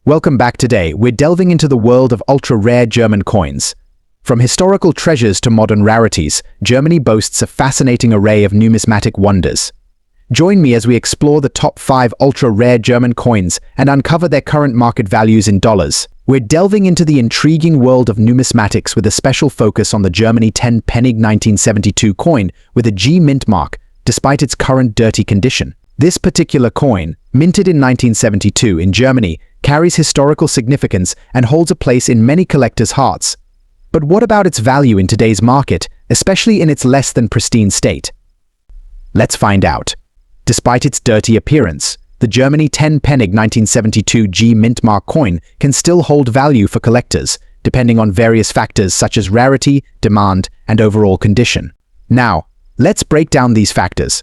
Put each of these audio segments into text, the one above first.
Welcome back. Today, we're delving into the world of ultra-rare German coins. From historical treasures to modern rarities, Germany boasts a fascinating array of numismatic wonders. Join me as we explore the top 5 ultra-rare German coins and uncover their current market values in dollars. We're delving into the intriguing world of numismatics with a special focus on the Germany 10 Pfennig 1972 coin with a G mint mark, despite its current dirty condition. This particular coin, minted in 1972 in Germany, carries historical significance and holds a place in many collectors' hearts. But what about its value in today's market, especially in its less than pristine state? Let's find out. Despite its dirty appearance, the Germany 10 Pfennig 1972 G mint mark coin can still hold value for collectors, depending on various factors such as rarity, demand, and overall condition. Now, let's break down these factors.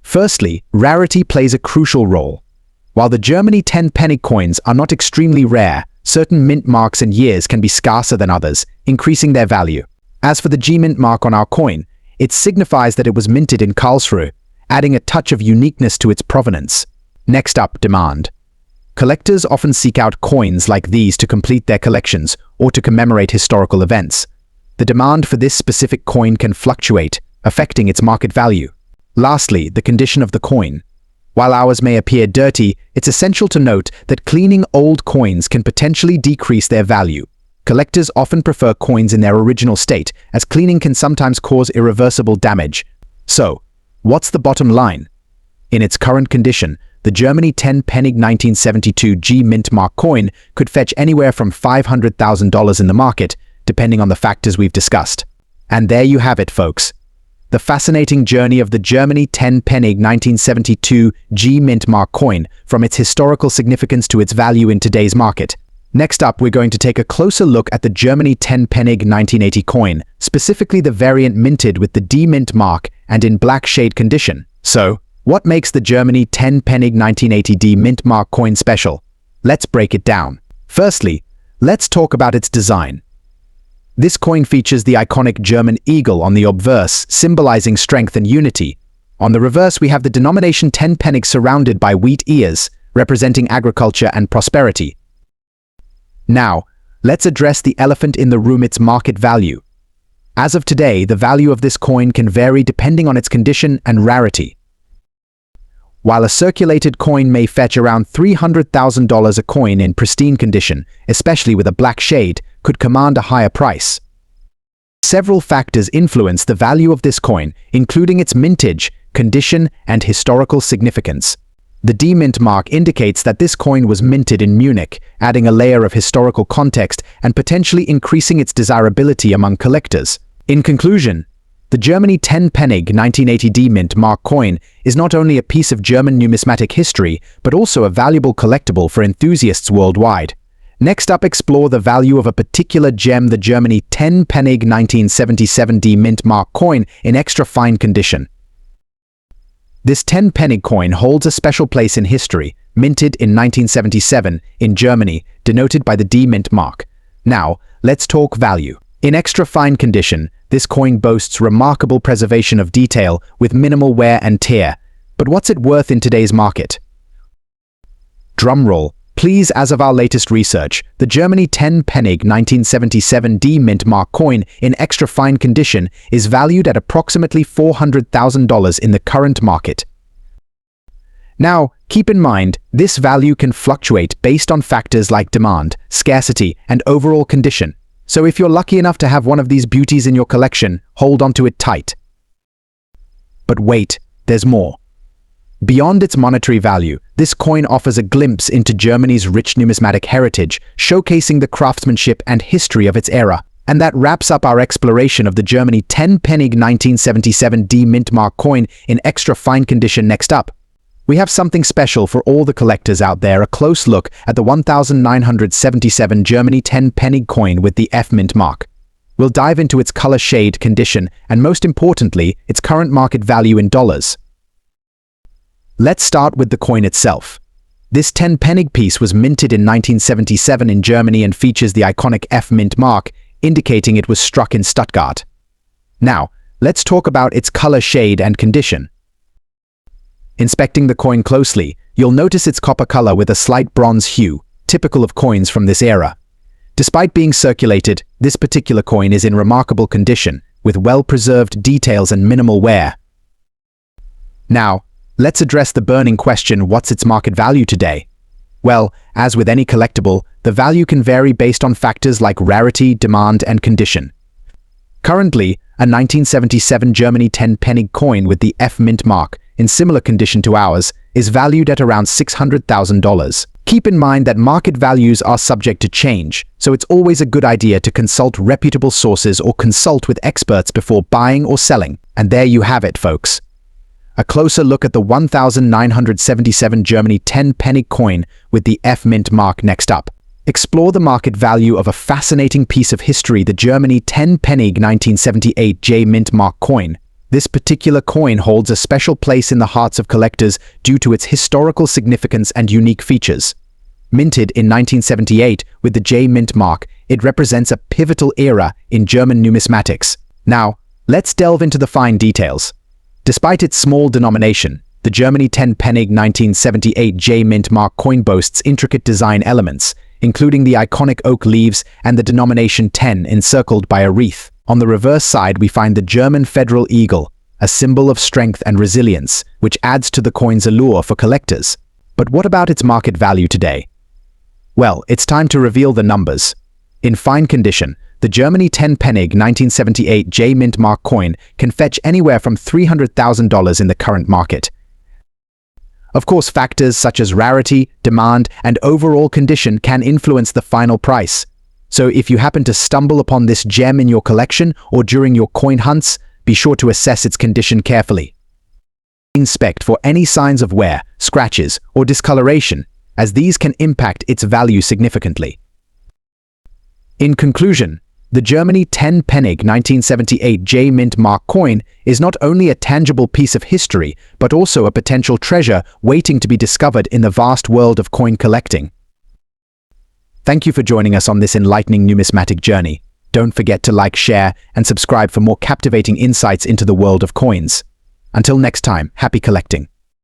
Firstly, rarity plays a crucial role. While the Germany 10 Pfennig coins are not extremely rare, certain mint marks and years can be scarcer than others, increasing their value. As for the G mint mark on our coin, it signifies that it was minted in Karlsruhe, adding a touch of uniqueness to its provenance. Next up, demand. Collectors often seek out coins like these to complete their collections or to commemorate historical events. The demand for this specific coin can fluctuate, affecting its market value. Lastly, the condition of the coin. While ours may appear dirty, it's essential to note that cleaning old coins can potentially decrease their value. Collectors often prefer coins in their original state, as cleaning can sometimes cause irreversible damage. So, what's the bottom line? In its current condition, the Germany 10 Pfennig 1972 G mint mark coin could fetch anywhere from $500,000 in the market, depending on the factors we've discussed. And there you have it, folks. The fascinating journey of the Germany 10 Pfennig 1972 G mint mark coin, from its historical significance to its value in today's market. Next up, we're going to take a closer look at the Germany 10 Pfennig 1980 coin, specifically the variant minted with the D mint mark and in black shade condition. So, what makes the Germany 10 Pfennig 1980 D mint mark coin special? Let's break it down. Firstly, let's talk about its design. This coin features the iconic German eagle on the obverse, symbolizing strength and unity. On the reverse, we have the denomination 10 Pfennig surrounded by wheat ears, representing agriculture and prosperity. Now, let's address the elephant in the room: its market value. As of today, the value of this coin can vary depending on its condition and rarity. While a circulated coin may fetch around $300,000, a coin in pristine condition, especially with a black shade, could command a higher price. Several factors influence the value of this coin, including its mintage, condition, and historical significance. The D mint mark indicates that this coin was minted in Munich, adding a layer of historical context and potentially increasing its desirability among collectors. In conclusion, the Germany 10 Pfennig 1980 D mint mark coin is not only a piece of German numismatic history, but also a valuable collectible for enthusiasts worldwide. Next up, explore the value of a particular gem: the Germany 10 Pfennig 1977 D mint mark coin in extra fine condition. This 10 Pfennig coin holds a special place in history, minted in 1977 in Germany, denoted by the D mint mark. Now, let's talk value. In extra fine condition, this coin boasts remarkable preservation of detail with minimal wear and tear. But what's it worth in today's market? Drumroll, please. As of our latest research, the Germany 10 Pfennig 1977 D mint mark coin in extra fine condition is valued at approximately $400,000 in the current market. Now, keep in mind, this value can fluctuate based on factors like demand, scarcity, and overall condition. So if you're lucky enough to have one of these beauties in your collection, hold onto it tight. But wait, there's more. Beyond its monetary value, this coin offers a glimpse into Germany's rich numismatic heritage, showcasing the craftsmanship and history of its era. And that wraps up our exploration of the Germany 10 Pfennig 1977 D mint mark coin in extra fine condition. Next up, we have something special for all the collectors out there: a close look at the 1977 Germany 10 Pfennig coin with the F mint mark. We'll dive into its color, shade, condition, and most importantly, its current market value in dollars. Let's start with the coin itself. This 10 Pfennig piece was minted in 1977 in Germany and features the iconic F mint mark, indicating it was struck in Stuttgart. Now, let's talk about its color, shade, and condition. Inspecting the coin closely, you'll notice its copper color with a slight bronze hue, typical of coins from this era. Despite being circulated, this particular coin is in remarkable condition, with well-preserved details and minimal wear. Now, let's address the burning question: what's its market value today? Well, as with any collectible, the value can vary based on factors like rarity, demand, and condition. Currently, a 1977 Germany 10 Pfennig coin with the F mint mark, in similar condition to ours, is valued at around $600,000. Keep in mind that market values are subject to change, so it's always a good idea to consult reputable sources or consult with experts before buying or selling. And there you have it, folks. A closer look at the 1977 Germany 10 Pfennig coin with the F mint mark next up. Explore the market value of a fascinating piece of history, the Germany 10 Pfennig 1978 J mint mark coin. This particular coin holds a special place in the hearts of collectors due to its historical significance and unique features. Minted in 1978 with the J mint mark, it represents a pivotal era in German numismatics. Now, let's delve into the fine details. Despite its small denomination, the Germany 10 Pfennig 1978 J mint mark coin boasts intricate design elements, including the iconic oak leaves and the denomination 10 encircled by a wreath. On the reverse side, we find the German federal eagle, a symbol of strength and resilience, which adds to the coin's allure for collectors. But what about its market value today? Well, it's time to reveal the numbers. In fine condition, the Germany 10 Pfennig 1978 J mint mark coin can fetch anywhere from $300,000 in the current market. Of course, factors such as rarity, demand, and overall condition can influence the final price. So if you happen to stumble upon this gem in your collection or during your coin hunts, be sure to assess its condition carefully. Inspect for any signs of wear, scratches, or discoloration, as these can impact its value significantly. In conclusion, the Germany 10 Pfennig 1978 J mint mark coin is not only a tangible piece of history, but also a potential treasure waiting to be discovered in the vast world of coin collecting. Thank you for joining us on this enlightening numismatic journey. Don't forget to like, share, and subscribe for more captivating insights into the world of coins. Until next time, happy collecting.